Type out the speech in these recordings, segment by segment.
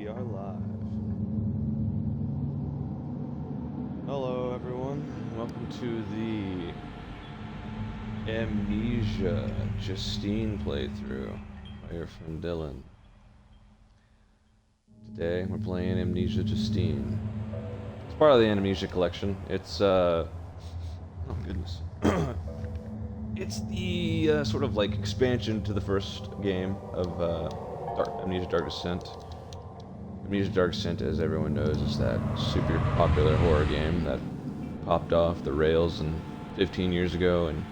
We are live. Hello, everyone. Welcome to the Amnesia Justine playthrough by your friend Dylan. Today, we're playing Amnesia Justine. It's part of the Amnesia collection. It's, oh goodness. It's the sort of like expansion to the first game of Amnesia Dark Descent. Amnesia Dark Descent, as everyone knows, is that super popular horror game that popped off the rails 15 years ago. And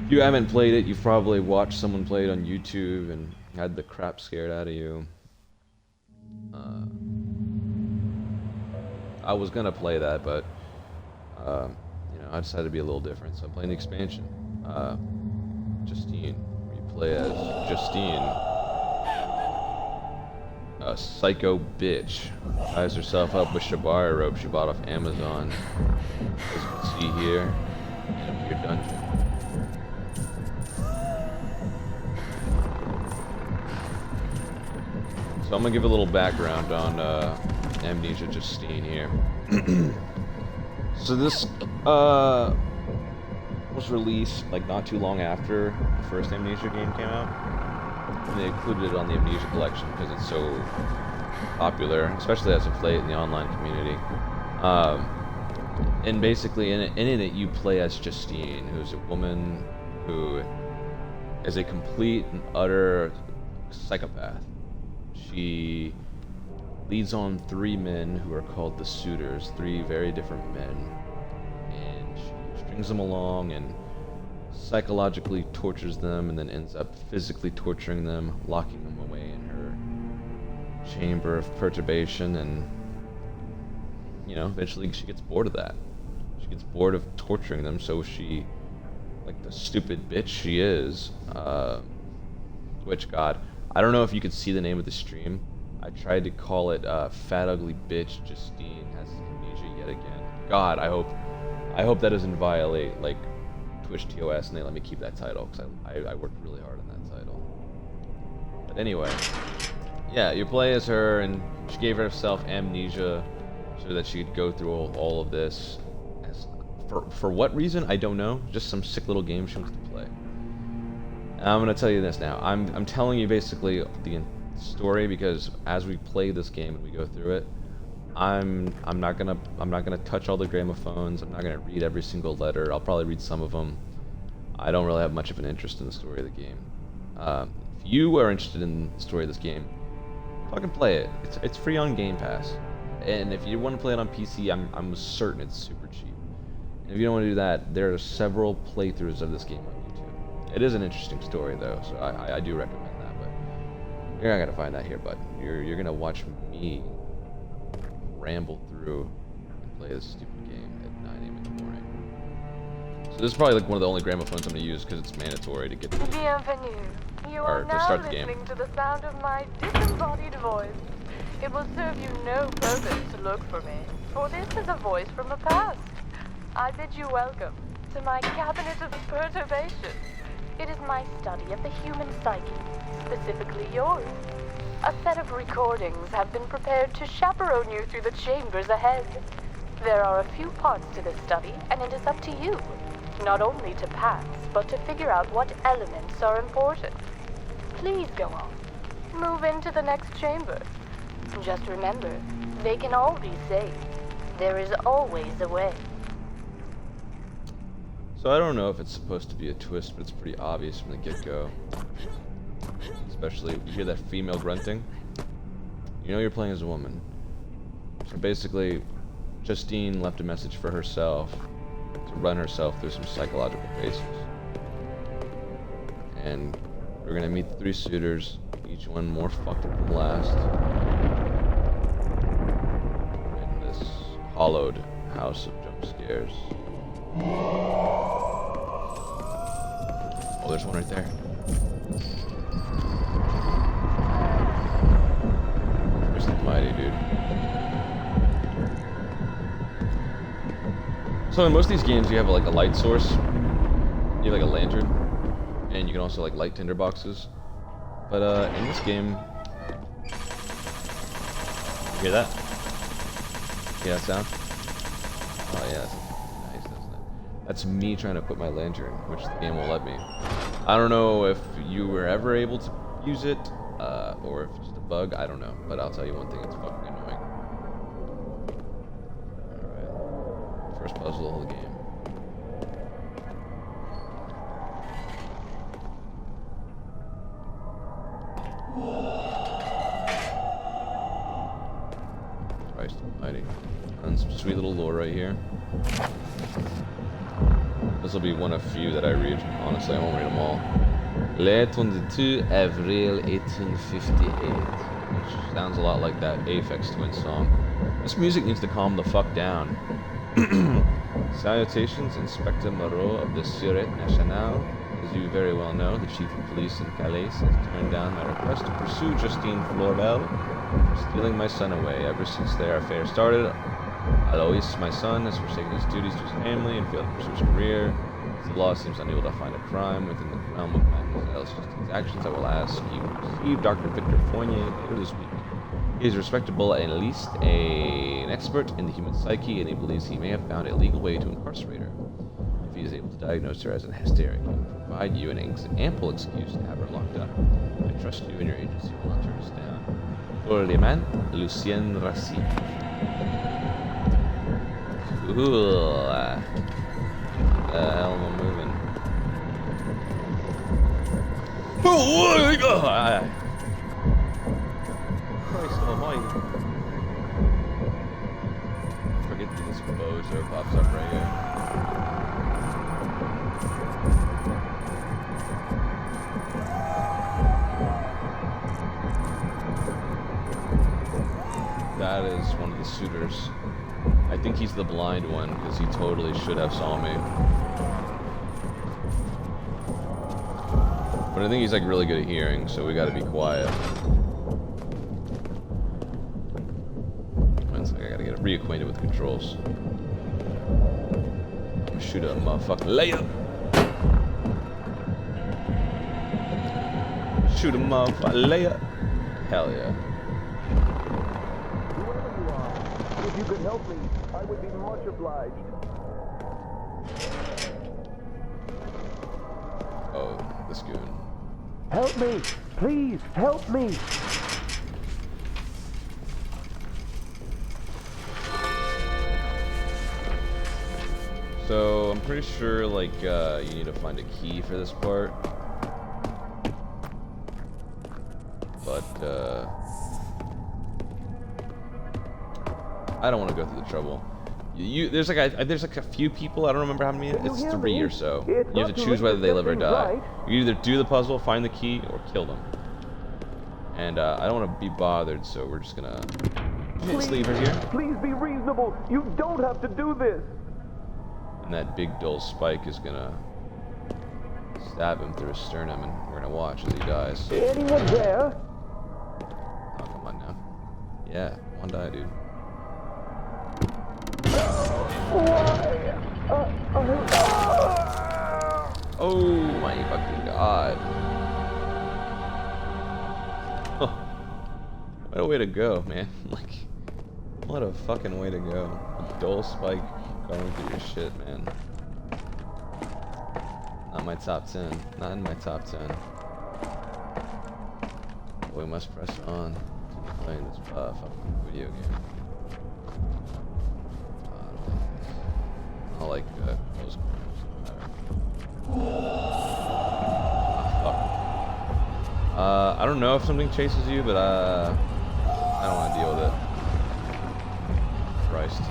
if you haven't played it, you've probably watched someone play it on YouTube and had the crap scared out of you. I was gonna play that, but I decided to be a little different, so I'm playing the expansion. Justine. You play as Justine, a psycho bitch. Ties herself up with shibari rope she bought off Amazon. As you can see here, in a weird dungeon. So I'm gonna give a little background on Amnesia Justine here. So this was released like not too long after the first Amnesia game came out. And they included it on the Amnesia collection because it's so popular, especially as of late in the online community. And basically in it you play as Justine, who's a woman who is a complete and utter psychopath. She leads on 3 men who are called the Suitors, 3 very different men, and she strings them along and psychologically tortures them, and then ends up physically torturing them, locking them away in her chamber of perturbation, and eventually she gets bored of that. She gets bored of torturing them, so she, like the stupid bitch she is, which, God, I don't know if you could see the name of the stream. I tried to call it Fat Ugly Bitch Justine Has Amnesia Yet Again. God, I hope that doesn't violate like Twitch TOS and they let me keep that title, because I worked really hard on that title. But anyway, yeah, you play as her, and she gave herself amnesia so that she could go through all of this. For what reason? I don't know. Just some sick little game she wants to play. And I'm gonna tell you this now. I'm telling you basically the story because as we play this game and we go through it, I'm not gonna touch all the gramophones. I'm not gonna read every single letter. I'll probably read some of them. I don't really have much of an interest in the story of the game. If you are interested in the story of this game, fucking play it. It's free on Game Pass. And if you want to play it on PC, I'm certain it's super cheap. And if you don't want to do that, there are several playthroughs of this game on YouTube. It is an interesting story though, so I do recommend that. But you're not gonna find that here, bud. You're gonna watch me ramble through and play this stupid game at 9 a.m. in the morning. So this is probably like one of the only gramophones I'm gonna use because it's mandatory to get the Bienvenue. You are now start the game. listening to the sound of my disembodied voice. It will serve you no purpose to look for me, for this is a voice from the past. I bid you welcome to my cabinet of perturbation. It is my study of the human psyche, specifically yours. A set of recordings have been prepared to chaperone you through the chambers ahead. There are a few parts to this study, and it is up to you, not only to pass, but to figure out what elements are important. Please go on. Move into the next chamber. Just remember, they can all be saved. There is always a way. So I don't know if it's supposed to be a twist, but it's pretty obvious from the get-go. Especially if you hear that female grunting, you know you're playing as a woman. So basically, Justine left a message for herself to run herself through some psychological phases. And we're gonna meet the 3 suitors, each one more fucked up than the last. In this hollowed house of jump scares. Oh, there's one right there. There's the mighty dude. So in most of these games, you have like a light source. You have like a lantern, and you can also like light tinder boxes. But in this game, You hear that? Yeah, that sound? Oh yeah, that's nice, isn't it? That's me trying to put my lantern, which the game won't let me. I don't know if you were ever able to use it, or if it's just a bug, I don't know. But I'll tell you one thing, it's fucking annoying. Alright. First puzzle of the game. Christ almighty. And some sweet little lore right here. This will be one of few that I read. Honestly, I won't read them all. Le 22 Avril 1858. Which sounds a lot like that Aphex Twin song. This music needs to calm the fuck down. Salutations, Inspector Moreau of the Sûreté Nationale. As you very well know, the chief of police in Calais has turned down my request to pursue Justine Florel for stealing my son away. Ever since their affair started, Alois, my son, has forsaken his duties to his family and failed to pursue his career. As the law seems unable to find a crime within the realm of Mademoiselle Justine's actions, I will ask you to receive Dr. Victor Fournier later this week. He is respectable and at least an expert in the human psyche, and he believes he may have found a legal way to incarcerate her. If he is able to diagnose her as an hysteric, he will provide you an ample excuse to have her locked up. I trust you and your agency will not turn us down. For Lemant, Lucien Racine. Cool. The hell am I moving? Christ almighty. Forget that this bozo pops up right here. That is one of the suitors. I think he's the blind one, because he totally should have saw me. But I think he's like really good at hearing, so we gotta be quiet. One second, I gotta get reacquainted with the controls. I'm gonna shoot a motherfucking layup! Shoot a motherfucking layup! Hell yeah. If you could help me, I would be much obliged. Oh, this goon. Help me! Please, help me! So, I'm pretty sure, like, you need to find a key for this part. But, I don't want to go through the trouble. There's like a few people, I don't remember how many, it's 3 or so. You have to choose whether they live or die. You either do the puzzle, find the key, or kill them. And I don't want to be bothered, so we're just gonna leave her here. Please be reasonable. You don't have to do this. And that big dull spike is gonna stab him through his sternum, and we're gonna watch as he dies. Anyone there? Oh, come on now. Yeah, one die, dude. Oh my fucking god. What a way to go, man. Like, what a fucking way to go. A dull spike going through your shit, man. Not my top 10. Not in my top 10. But we must press on to playing this fucking video game. I like close quarters. Fuck. I don't know if something chases you, but I don't want to deal with it. Christ.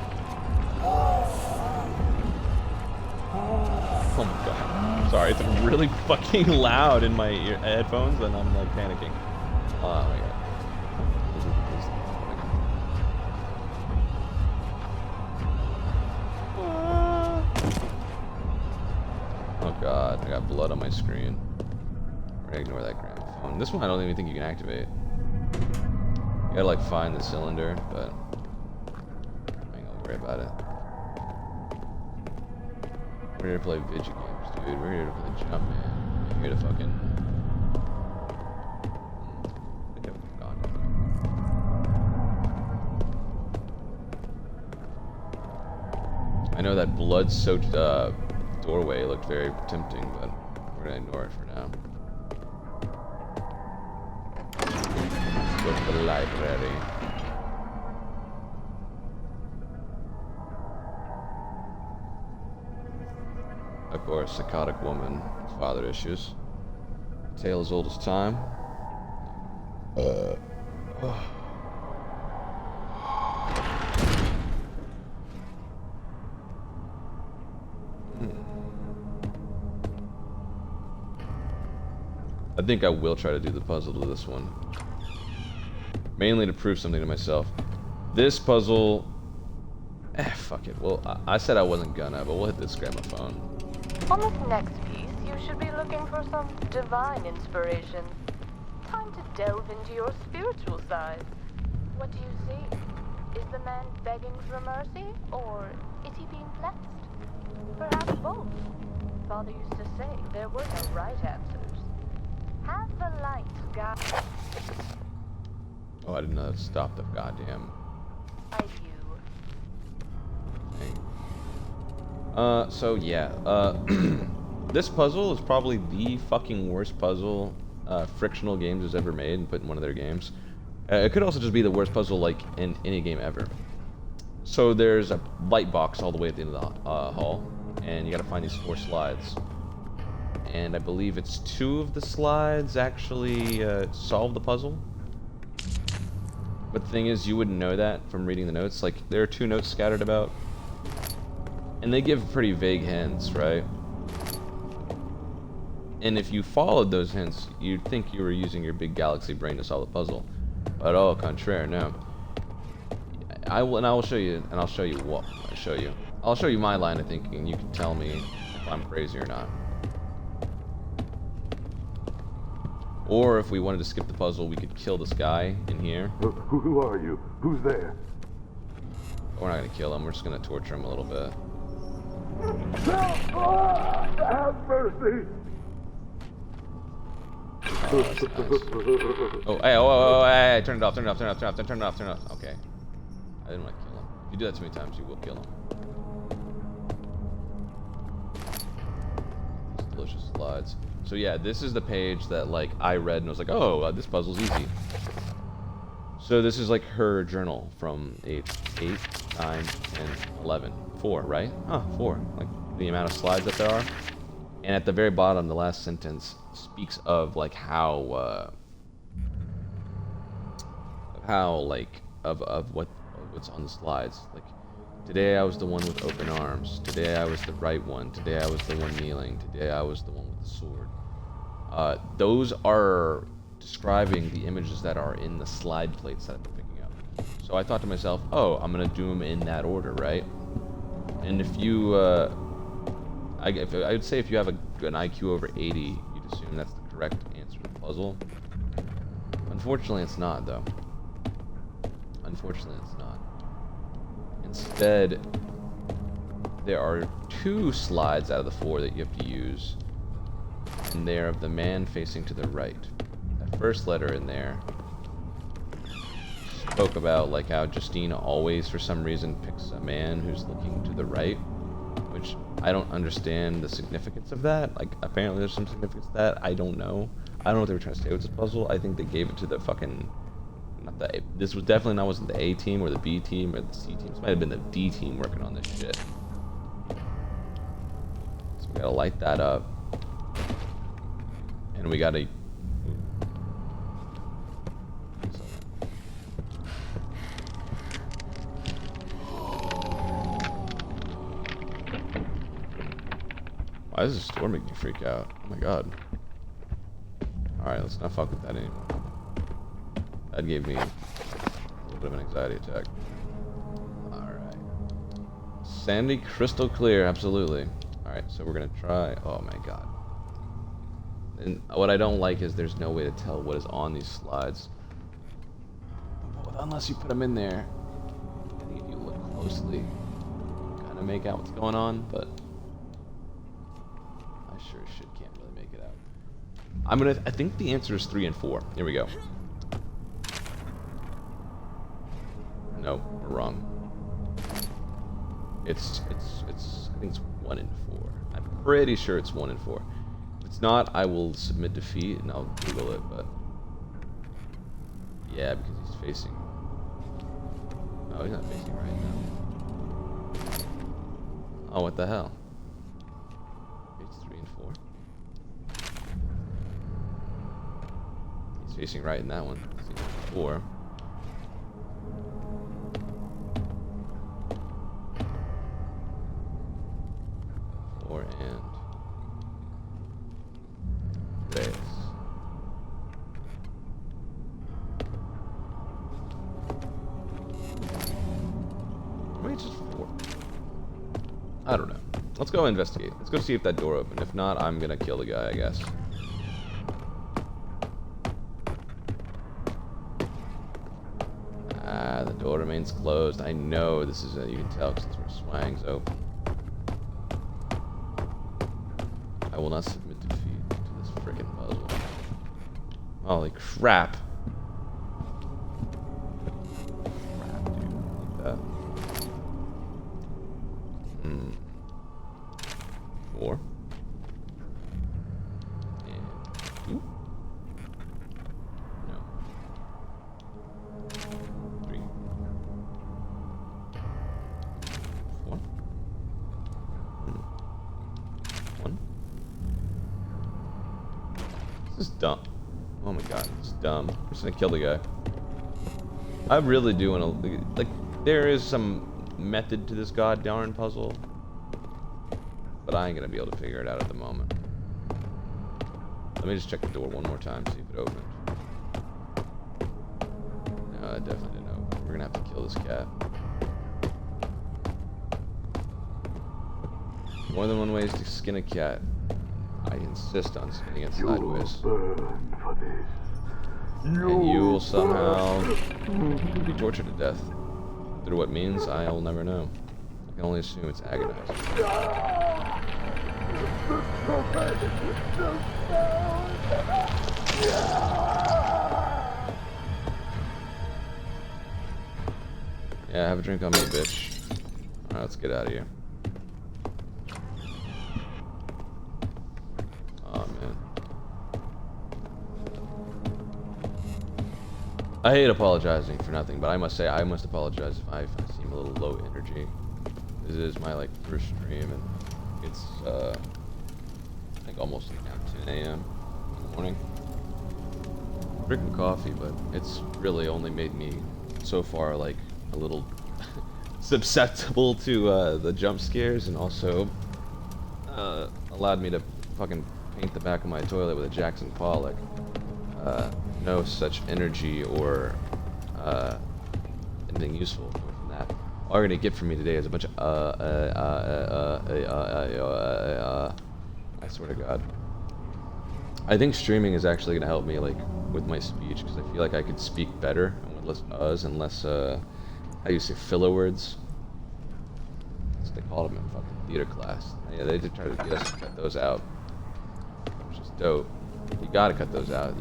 Oh my god. Sorry, it's really fucking loud in my headphones, and I'm like panicking. Oh my god. Oh god, I got blood on my screen. We're gonna ignore that gramophone. This one I don't even think you can activate. You gotta like find the cylinder, but I ain't gonna worry about it. We're here to play video games, dude. We're here to play Jumpman. We're here to fucking... I think I've gone. I know that blood-soaked doorway looked very tempting, but we're gonna ignore it for now. Go to the library. Of course, psychotic woman, father issues. Tale as old as time. I think I will try to do the puzzle to this one. Mainly to prove something to myself. This puzzle... fuck it. Well, I said I wasn't gonna, but we'll hit this gramophone. On this next piece, you should be looking for some divine inspiration. Time to delve into your spiritual side. What do you see? Is the man begging for mercy, or is he being blessed? Perhaps both. Father used to say there were no right answers. Have the light guide. Oh, I didn't know that stopped the goddamn you. thing. So yeah, this puzzle is probably the fucking worst puzzle Frictional Games has ever made and put in one of their games. It could also just be the worst puzzle like in any game ever. So there's a light box all the way at the end of the hall, and you gotta find these 4 slides. And I believe it's 2 of the slides actually solve the puzzle. But the thing is, you wouldn't know that from reading the notes. Like, there are 2 notes scattered about. And they give pretty vague hints, right? And if you followed those hints, you'd think you were using your big galaxy brain to solve the puzzle. But au contraire, no. I will show you, and I'll show you what I show you. I'll show you my line of thinking, and you can tell me if I'm crazy or not. Or if we wanted to skip the puzzle, we could kill this guy in here. Who are you? Who's there? We're not gonna kill him. We're just gonna torture him a little bit. Have mercy! Oh, that's nice. Oh, hey, hey, turn it off, turn it off, turn it off, turn it off, turn it off, turn it off. Okay. I didn't want to kill him. If you do that too many times, you will kill him. These delicious slides. So yeah, this is the page that like I read and was like, oh, this puzzle's easy. So this is like her journal from age 8, 9, and 11. 4, right? Oh, 4. Like the amount of slides that there are. And at the very bottom, the last sentence speaks of like how what's on the slides. Like, today I was the one with open arms. Today I was the right one. Today I was the one kneeling. Today I was the one with the sword. Those are describing the images that are in the slide plates that I've been picking up. So I thought to myself, oh, I'm gonna do them in that order, right? And if you, I would say if you have an IQ over 80, you'd assume that's the correct answer to the puzzle. Unfortunately, it's not, though. Unfortunately, it's not. Instead, there are 2 slides out of the 4 that you have to use, and they're of the man facing to the right. That first letter in there spoke about like how Justine always, for some reason, picks a man who's looking to the right, which I don't understand the significance of that. Like, apparently there's some significance to that. I don't know. I don't know what they were trying to say with this puzzle. I think they gave it to the fucking... Not the... This was definitely wasn't the A team or the B team or the C team. This might have been the D team working on this shit. So we gotta light that up. And we gotta... Why does the store make me freak out? Oh my god. Alright, let's not fuck with that anymore. That gave me a little bit of an anxiety attack. Alright. Sandy, crystal clear, absolutely. Alright, so we're gonna try... Oh my god. And what I don't like is there's no way to tell what is on these slides. Unless you put them in there. I think if you look closely, you kind of make out what's going on, but... Sure as shit can't really make it out. I think the answer is 3 and 4. Here we go. No, we're wrong. I think it's 1 in 4. I'm pretty sure it's 1 in 4. If it's not, I will submit defeat and I'll Google it. But yeah, because he's facing. Oh, he's not facing right now. Oh, what the hell? It's 3 and 4. He's facing right in that one. 4. And Reyes. Maybe it's just 4. I don't know. Let's go investigate. Let's go see if that door opened. If not, I'm gonna kill the guy, I guess. Ah, the door remains closed. I know this is you can tell since we're swang's open. I will not submit defeat to this freaking puzzle. Holy crap. Crap, dude. Like that. 4. And 2. No. 3. 4. 1. This is dumb. Oh my god, it's dumb. I'm just gonna kill the guy. I really do want to, like, there is some method to this god darn puzzle, but I ain't gonna be able to figure it out at the moment. Let me just check the door one more time, see if it opened. No, it definitely didn't open. We're gonna have to kill this cat. More than one ways to skin a cat. I insist on skinning it sideways. Burn for this. And you will somehow be tortured to death. Through what means, I will never know. I can only assume it's agonizing. Yeah, have a drink on me, bitch. Alright, let's get out of here. I hate apologizing for nothing, but I must say I must apologize if I seem a little low energy. This is my like first stream, and it's I think almost like now 10 a.m. in the morning. Drinking coffee, but it's really only made me so far like a little susceptible to the jump scares, and also allowed me to fucking paint the back of my toilet with a Jackson Pollock. No such energy or anything useful from that. All you're gonna get from me today is a bunch of I swear to God. I think streaming is actually gonna help me like with my speech, because I feel like I could speak better and with less uhs and less how do you say filler words. That's what they called them in fucking theater class. Yeah, they did try to get us to cut those out, which is dope. You gotta cut those out.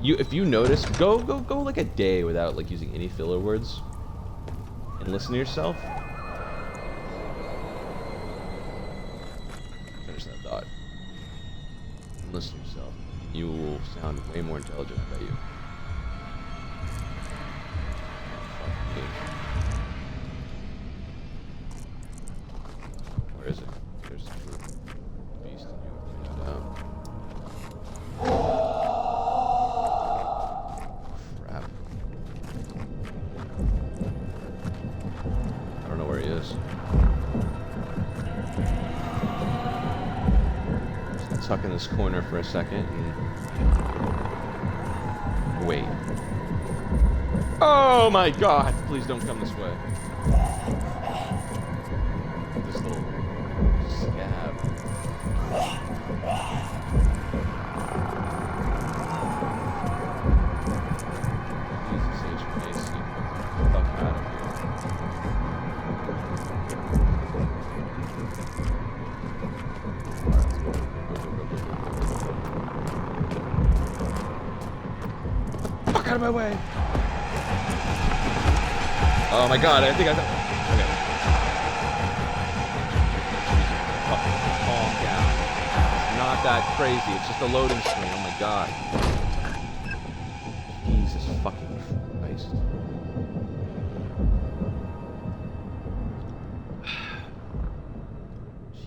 If you notice, go like a day without like using any filler words, and listen to yourself. Finish that thought. And listen to yourself. You will sound way more intelligent, I bet you. Fuck me. Where is it? There's the beast in you. Crap. I don't know where he is. Just gonna tuck in this corner for a second and wait. Oh my god! Please don't come this way. This little scab. Jesus H. Macy, get the fuck out of here. Fuck out of my way! Oh my god, I think I got. Okay. that crazy. It's just a loading screen. Oh my god. Jesus fucking Christ.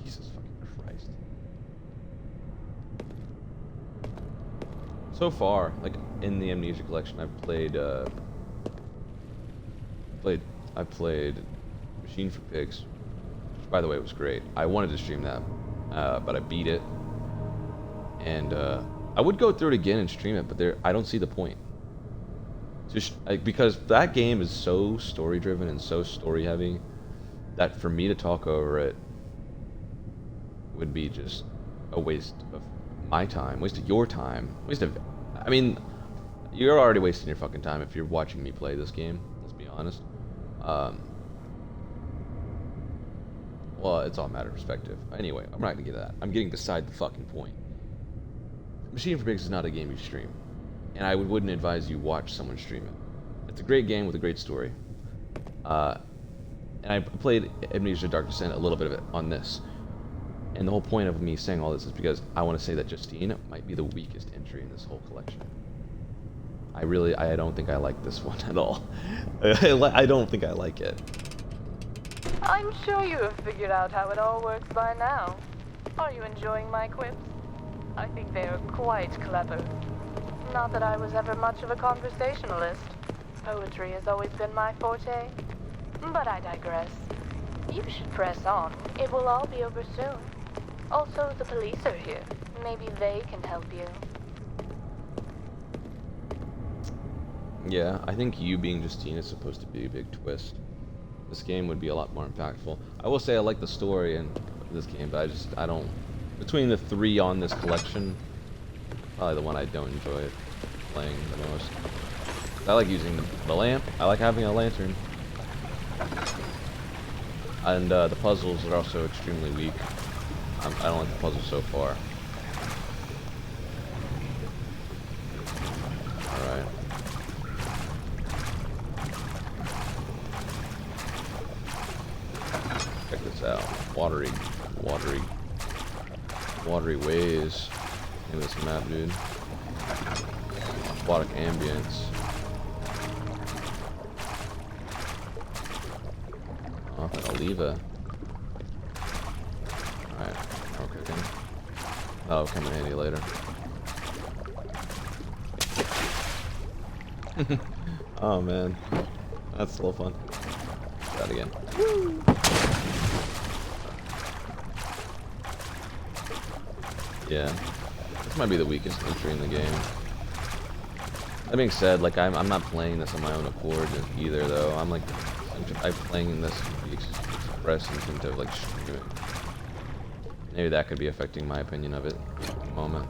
Jesus fucking Christ. So far, like in the Amnesia collection, I've played Machine for Pigs, which by the way was great. I wanted to stream that, but I beat it, and I would go through it again and stream it, but I don't see the point. Because that game is so story driven and so story heavy that for me to talk over it would be just a waste of my time, waste of your time, I mean, you're already wasting your fucking time if you're watching me play this game, let's be honest. Well, it's all a matter of perspective. Anyway, I'm not gonna get that. I'm getting beside the fucking point. Machine for Pigs is not a game you stream, and I wouldn't advise you watch someone stream it. It's a great game with a great story. And I played Amnesia Dark Descent a little bit of it on this. And the whole point of me saying all this is because I want to say that Justine might be the weakest entry in this whole collection. I don't think I like this one at all. I don't think I like it. I'm sure you have figured out how it all works by now. Are you enjoying my quips? I think they are quite clever. Not that I was ever much of a conversationalist. Poetry has always been my forte. But I digress. You should press on. It will all be over soon. Also, the police are here. Maybe they can help you. Yeah, I think you being Justine is supposed to be a big twist. This game would be a lot more impactful. I will say I like the story in this game, but I don't... Between the three on this collection, probably the one I don't enjoy playing the most. I like using the lamp. I like having a lantern. And the puzzles are also extremely weak. I don't like the puzzles so far. Alright. Check this out. Watery ways in this map, dude. Aquatic ambience. Oh, an Oliva. Alright, okay. That'll come in handy later. Oh man, that's a little fun. Try that again. Woo! Yeah, this might be the weakest entry in the game. That being said, like I'm not playing this on my own accord either, though. I'm playing this to express intent of like streaming. Maybe that could be affecting my opinion of it at the moment.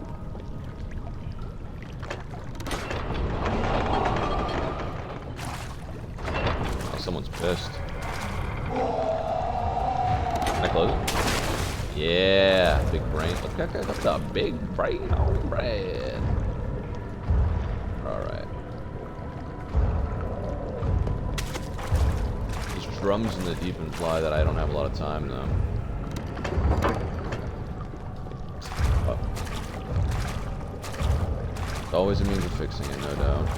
Oh, someone's pissed. Can I close it? Yeah, big brain. Look at that. That's a big brain on bread. Alright. There's drums in the deep imply that I don't have a lot of time though. Oh. It's always a means of fixing it, no doubt.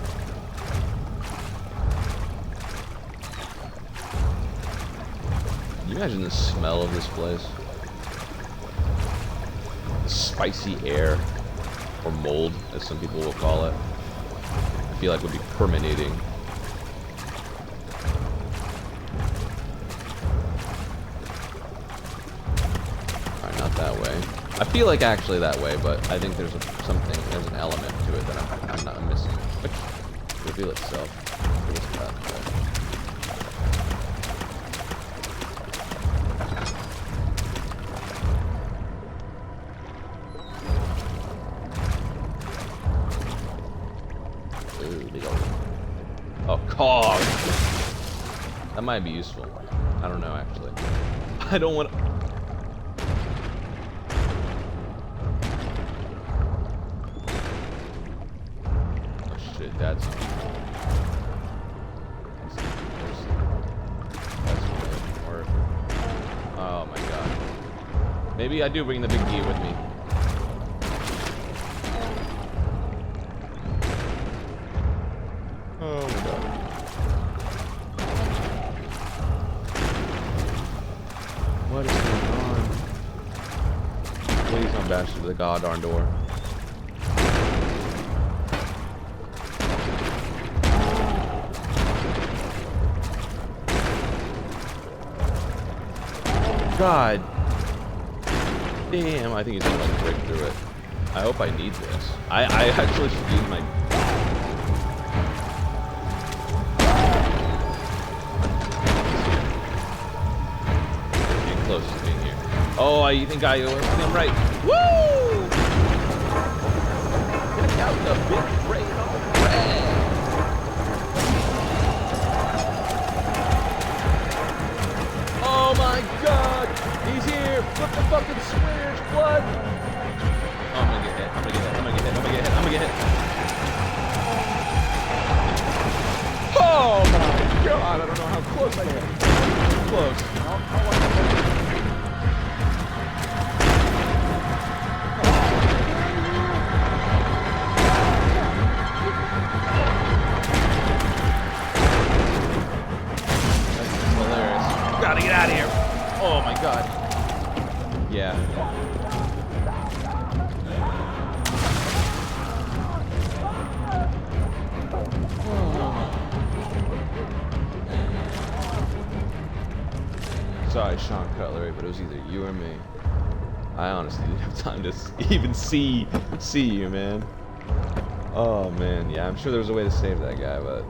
Can you imagine the smell of this place? Spicy air, or mold, as some people will call it. I feel like would be permeating. Alright, not that way. I feel like actually that way, but I think there's there's an element to it that I'm not missing. Which reveal itself. What's that? Oh, cog! That might be useful. I don't know, actually. I don't want to... Oh shit, that's work. Oh my god. Maybe I do bring the big key with me. bash through the goddamn door. God damn, I think he's gonna like break through it. I hope I need this. I actually should use my... Getting close to being here. Oh, I think I'm right. Woo! Check out the big brain on red. Oh my god! He's here! Flip the fucking switch! Blood! Oh, I'm gonna get hit. I'm gonna get hit. I'm gonna get hit. I'm gonna get hit. I'm gonna get hit. Oh my god! I don't know how close I am. Close. That's hilarious. Gotta get out of here. Oh my god. Yeah. Sorry, Sean Cutlery, but it was either you or me. I honestly didn't have time to even see you, man. Oh man, yeah, I'm sure there was a way to save that guy, but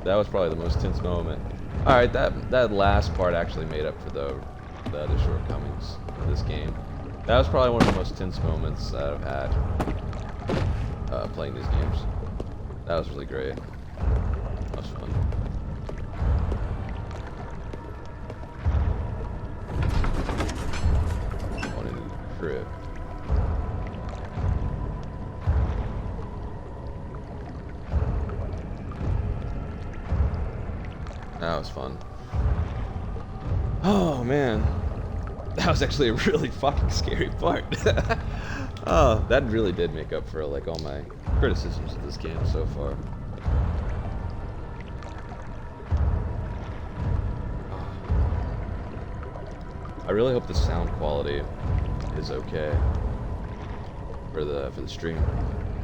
that was probably the most tense moment. All right, that last part actually made up for the other shortcomings of this game. That was probably one of the most tense moments that I've had playing these games. That was really great. That was fun. Going into the crib. That was fun. Oh man, that was actually a really fucking scary part. Oh, that really did make up for like all my criticisms of this game so far. I really hope the sound quality is okay for the stream.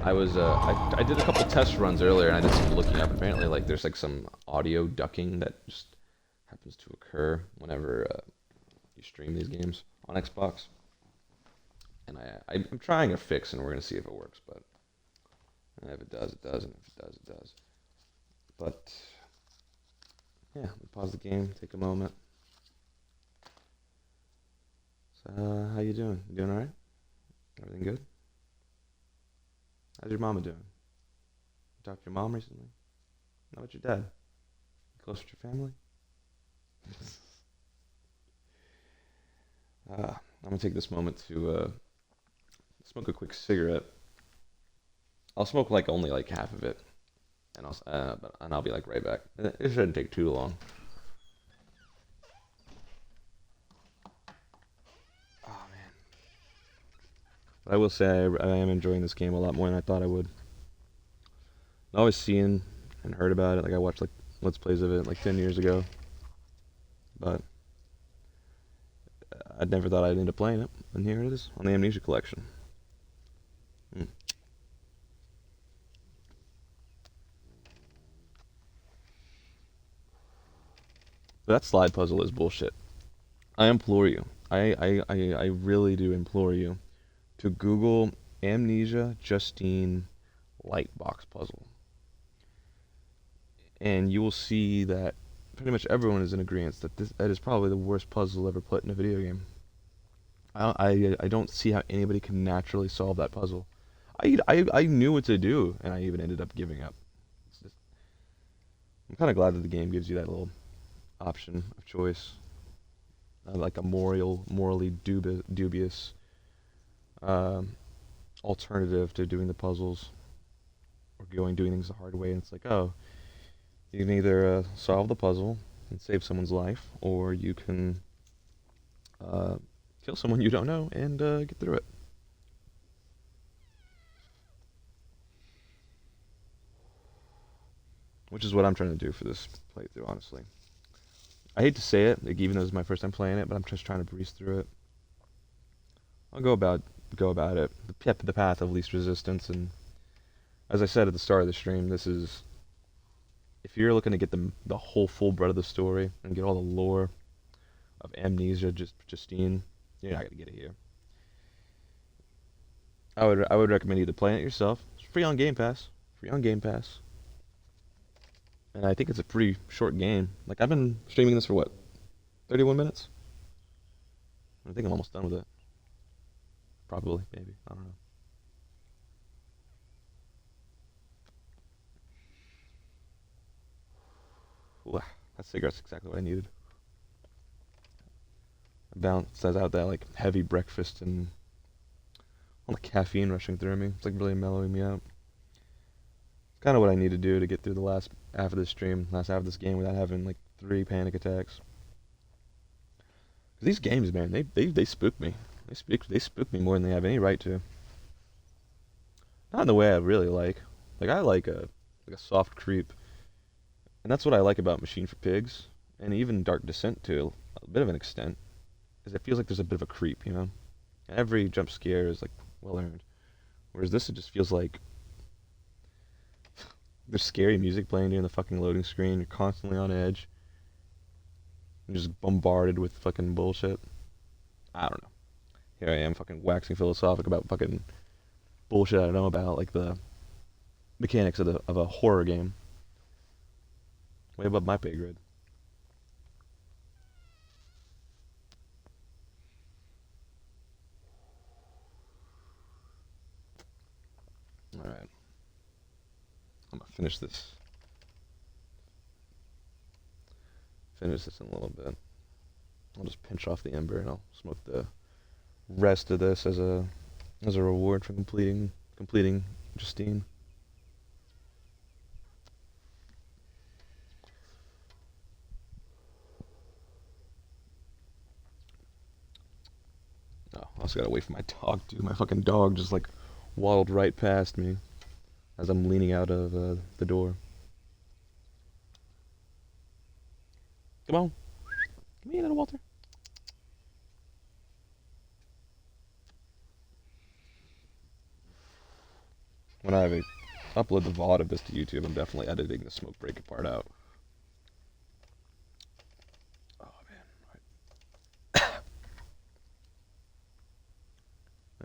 I was I did a couple test runs earlier and I did some looking up. Apparently, like there's like some audio ducking that just happens to occur whenever you stream these games on Xbox. And I'm trying a fix, and we're gonna see if it works. But if it does, it does, and if it does, it does. But yeah, let me pause the game, take a moment. So, how you doing? You doing all right? Everything good? How's your mama doing? You talked to your mom recently? How about your dad? You close with your family? I'm gonna take this moment to smoke a quick cigarette. I'll smoke like only like half of it, and I'll be like right back. It shouldn't take too long. Oh man! But I will say I am enjoying this game a lot more than I thought I would. I always seen and heard about it. Like I watched like Let's Plays of it like 10 years ago, but I never thought I'd end up playing it. And here it is on the Amnesia collection. That slide puzzle is bullshit. I implore you. I really do implore you to Google Amnesia Justine Lightbox puzzle. And you will see that pretty much everyone is in agreement that that is probably the worst puzzle ever put in a video game. I don't see how anybody can naturally solve that puzzle. I knew what to do, and I even ended up giving up. I'm kind of glad that the game gives you that little option of choice, like a morally dubious alternative to doing the puzzles or doing things the hard way. And it's like, oh, you can either solve the puzzle and save someone's life, or you can kill someone you don't know and get through it. Which is what I'm trying to do for this playthrough, honestly. I hate to say it, like, even though this is my first time playing it, but I'm just trying to breeze through it. I'll go about go about it. The path of least resistance. And as I said at the start of the stream, this is, if you're looking to get the whole full breadth of the story and get all the lore of Amnesia, Justine, you're not gonna get it here. I would recommend either playing it yourself. It's free on Game Pass. Free on Game Pass. And I think it's a pretty short game. Like, I've been streaming this for what, 31 minutes? I think I'm almost done with it. Probably, maybe. I don't know. Ooh, that cigarette's exactly what I needed. I balances out that like heavy breakfast and all the caffeine rushing through me. It's like really mellowing me out. It's kind of what I need to do to get through the last half of this stream, last half of this game without having like 3 panic attacks. 'Cause these games, man, they spook me. They spook me more than they have any right to. Not in the way I really like. Like, I like a soft creep. And that's what I like about Machine for Pigs, and even Dark Descent to a bit of an extent, is it feels like there's a bit of a creep, you know? And every jump scare is like well earned. Whereas this, it just feels like there's scary music playing during the fucking loading screen. You're constantly on edge. You're just bombarded with fucking bullshit. I don't know. Here I am fucking waxing philosophic about fucking bullshit I don't know about, like the mechanics of a horror game. Way above my pay grade. Alright. I'm gonna finish this. Finish this in a little bit. I'll just pinch off the ember and I'll smoke the rest of this as a reward for completing Justine. Oh, I also gotta wait for my dog, dude. My fucking dog just like waddled right past me as I'm leaning out of the door. Come on. Come here, little Walter. When I upload the VOD of this to YouTube, I'm definitely editing the smoke break part out. Oh, man. All right.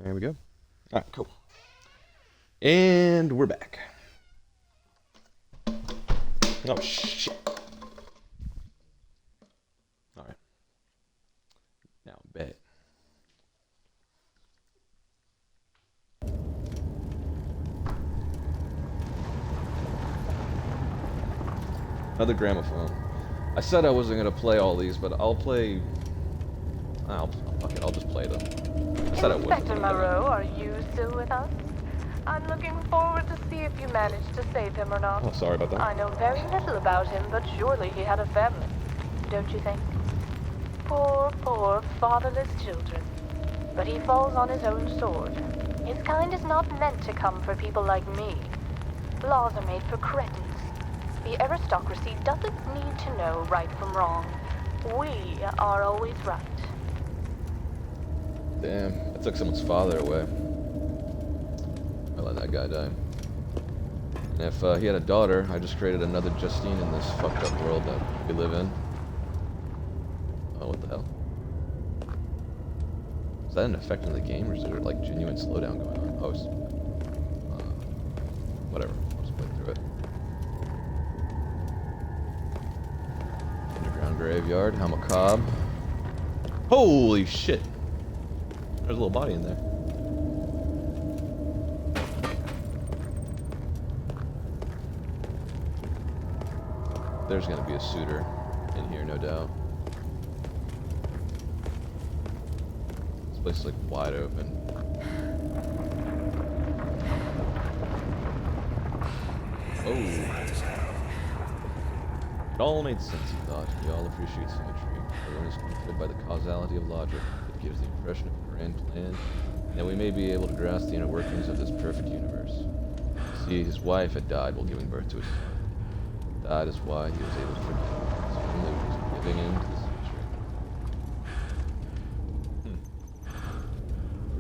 There we go. All right, cool. And we're back. Oh, shit. All right. Now, bet. Another gramophone. I said I wasn't gonna play all these, but I'll play. Fuck it, I'll just play them. I said I wouldn't. Inspector Moreau, are you still with us? I'm looking forward to see if you managed to save him or not. Oh, sorry about that. I know very little about him, but surely he had a family, don't you think? Poor, fatherless children. But he falls on his own sword. His kind is not meant to come for people like me. Laws are made for cretins. The aristocracy doesn't need to know right from wrong. We are always right. Damn, I took someone's father away. I let that guy die. And if he had a daughter, I just created another Justine in this fucked up world that we live in. Oh, what the hell? Is that an effect in the game, or is there like genuine slowdown going on? Oh, it's, whatever. I'll just play through it. Underground graveyard, how macabre. Holy shit! There's a little body in there. There's gonna be a suitor in here, no doubt. This place is like wide open. Oh. It all made sense, he thought. We all appreciate symmetry. Everyone is comforted by the causality of logic. It gives the impression of a grand plan, and that we may be able to grasp the inner workings of this perfect universe. See, his wife had died while giving birth to his son. That is why he was able to forgive her. His family was giving in to the symmetry.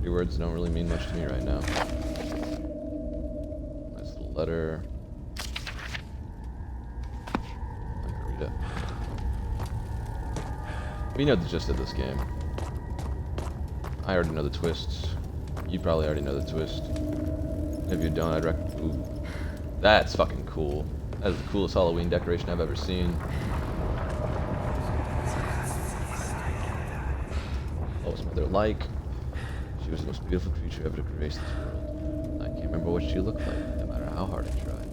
Three words don't really mean much to me right now. Nice little letter. I'm gonna read it. We know the gist of this game. I already know the twists. You probably already know the twist. If you don't, I'd recommend. Ooh, that's fucking cool. That is the coolest Halloween decoration I've ever seen. What was Mother like? She was the most beautiful creature ever to grace this world. I can't remember what she looked like, no matter how hard I tried.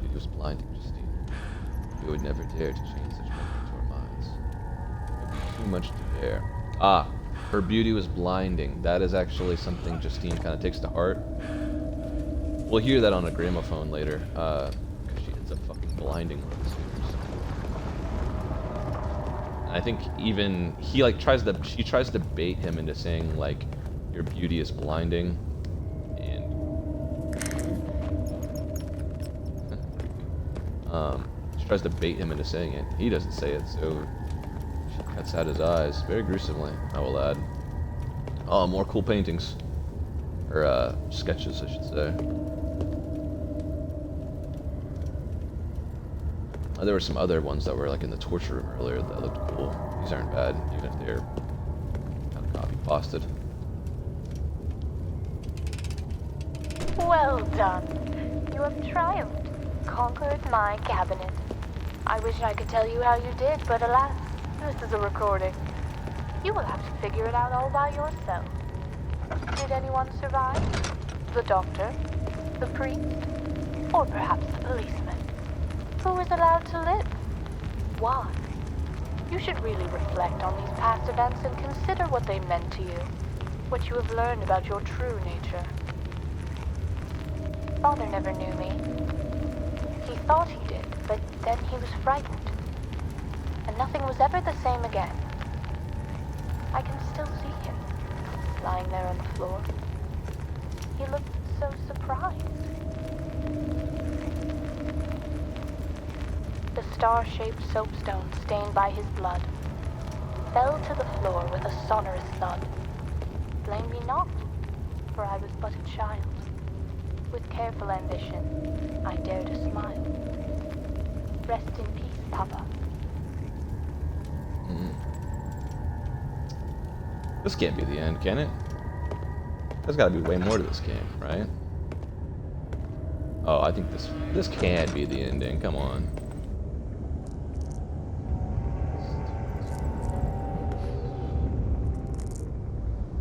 Beauty was blinding, Justine. We would never dare to change such wonder into our minds. It would be too much to bear. Ah, her beauty was blinding. That is actually something Justine kind of takes to heart. We'll hear that on a gramophone later, because she ends up fucking blinding one of the suitors. And I think even he like she tries to bait him into saying like, your beauty is blinding, and she tries to bait him into saying it. He doesn't say it, so she cuts out his eyes very gruesomely, I will add. Oh, more cool paintings. Or sketches, I should say. There were some other ones that were like in the torture room earlier that looked cool. These aren't bad, even if they're kind of copy-pasted. Well done. You have triumphed, conquered my cabinet. I wish I could tell you how you did, but alas, this is a recording. You will have to figure it out all by yourself. Did anyone survive? The doctor? The priest? Or perhaps the policeman? Who was allowed to live? Why? You should really reflect on these past events and consider what they meant to you, what you have learned about your true nature. Father never knew me. He thought he did, but then he was frightened, and nothing was ever the same again. I can still see him, lying there on the floor. He looked so surprised. The star-shaped soapstone stained by his blood fell to the floor with a sonorous thud. Blame me not, for I was but a child. With careful ambition, I dare to smile. Rest in peace, Papa. This can't be the end, can it? There's gotta be way more to this game, right? Oh, I think this can't be the ending, come on.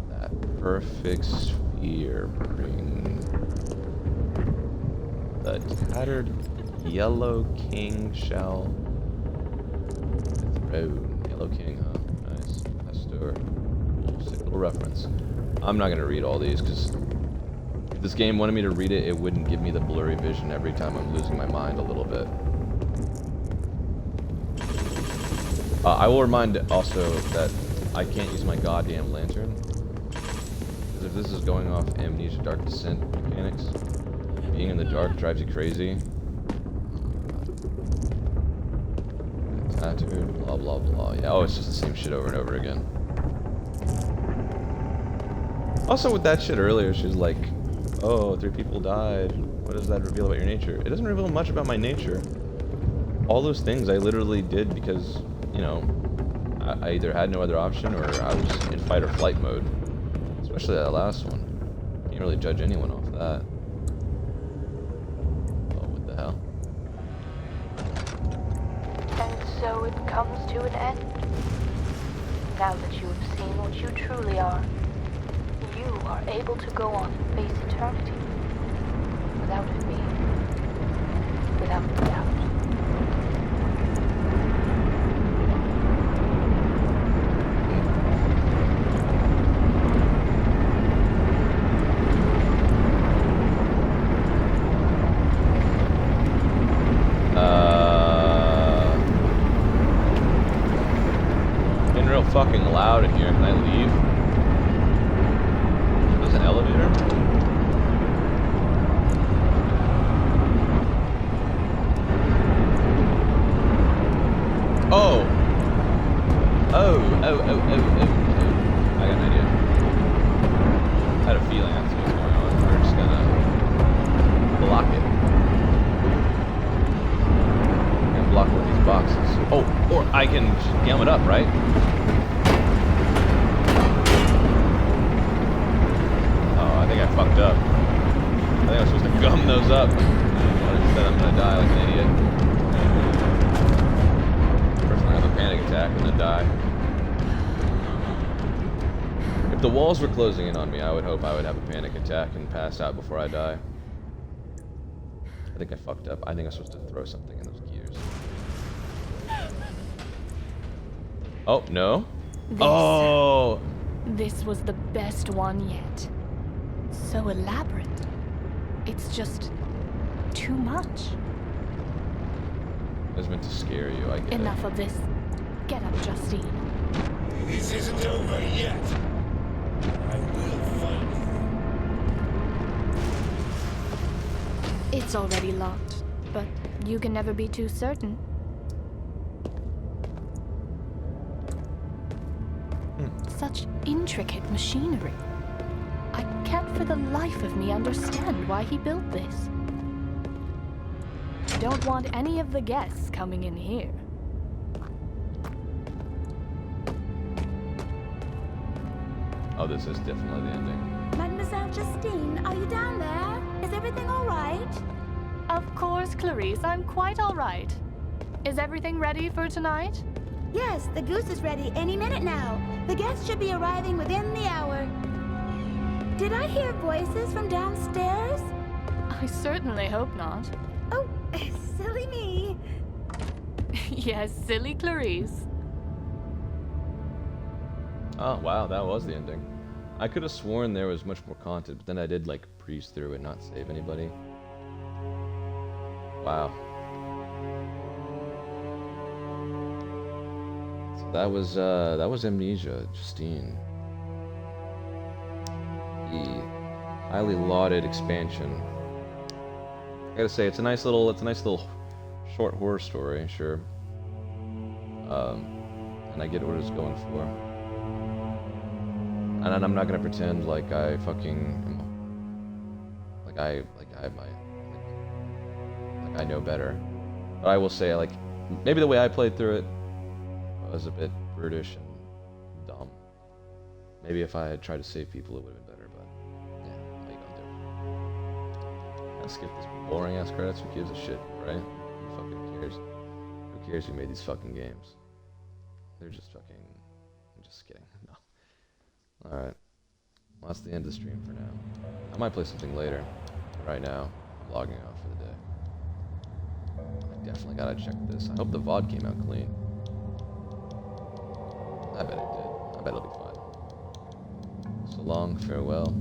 That perfect sphere bring the tattered yellow king shall throne. Yellow king, huh? Nice. Pastor. Sick little reference. I'm not gonna read all these because if this game wanted me to read it, it wouldn't give me the blurry vision every time I'm losing my mind a little bit. I will remind also that I can't use my goddamn lantern. Because if this is going off Amnesia Dark Descent mechanics, being in the dark drives you crazy. Tattered, blah blah blah. Yeah, oh, it's just the same shit over and over again. Also, with that shit earlier, she's like, oh, 3 people died. What does that reveal about your nature? It doesn't reveal much about my nature. All those things I literally did because, you know, I either had no other option or I was in fight or flight mode. Especially that last one. Can't really judge anyone off that. Oh, what the hell? And so it comes to an end. Now that you have seen what you truly are, you are able to go on and face eternity without fear, without doubt. Getting real fucking loud in here. Can I leave? There's an elevator. Oh. Oh. I got an idea. boxes. Oh, or I can gum it up, right? Oh, I think I fucked up. I think I was supposed to gum those up. Instead, I'm gonna die like an idiot. First, I have a panic attack and then die. If the walls were closing in on me, I would hope I would have a panic attack and pass out before I die. I think I fucked up. I think I'm supposed to throw something in those gears. Oh, no? This was the best one yet. So elaborate. It's just too much. It was meant to scare you, I get Enough of this. Get up, Justine. This isn't over yet. I will find you. It's already locked, but you can never be too certain. Such intricate machinery. I can't for the life of me understand why he built this. Don't want any of the guests coming in here. Oh, this is definitely the ending. Mademoiselle Justine, are you down there? Is everything all right? Of course, Clarice, I'm quite all right. Is everything ready for tonight? Yes, the goose is ready any minute now. The guests should be arriving within the hour. Did I hear voices from downstairs? I certainly hope not. Oh, silly me. Yes, silly Clarice. Oh, wow, that was the ending. I could have sworn there was much more content, but then I did, like, breeze through and not save anybody. Wow. So that was Amnesia, Justine. The highly lauded expansion. I gotta say, it's a nice little short horror story, sure. And I get what it's going for. And I'm not gonna pretend like I fucking, like I know better. But I will say, like, maybe the way I played through it was a bit brutish and dumb. Maybe if I had tried to save people, it would have been better. But yeah, how you gonna do? I'll skip this boring ass credits. Who gives a shit, right? Who fucking cares? Who cares who made these fucking games? They're just fucking. I'm just kidding. No. Alright. Well, that's the end of the stream for now. I might play something later. Right now, I'm logging off for the day. I definitely gotta check this. I hope the VOD came out clean. I bet it did. I bet it'll be fine. So long, farewell.